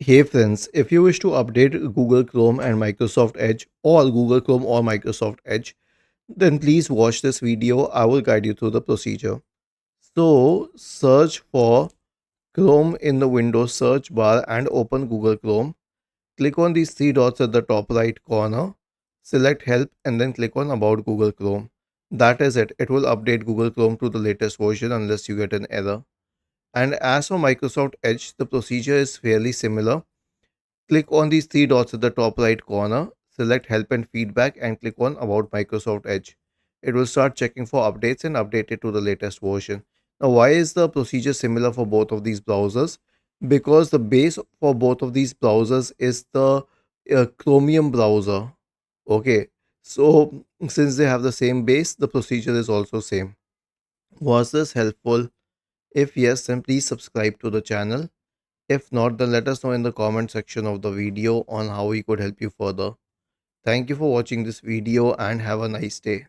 Hey friends, if you wish to update Google Chrome and Microsoft Edge or Google Chrome or Microsoft Edge, then please watch this video. I will guide you through the procedure. So, search for Chrome in the Windows search bar and open Google Chrome. Click on these three dots at the top right corner. Select Help and then click on About Google Chrome. That is it. It will update Google Chrome to the latest version unless you get an error. And as for Microsoft Edge, the procedure is fairly similar. Click on these three dots at the top right corner, select Help and Feedback, and click on About Microsoft Edge. It will start checking for updates and update it to the latest version. Now, why is the procedure similar for both of these browsers? Because the base for both of these browsers is the Chromium browser. Okay, so since they have the same base, the procedure is also same. Was this helpful? If yes, then please subscribe to the channel. If not, then let us know in the comment section of the video on how we could help you further. Thank you for watching this video and have a nice day.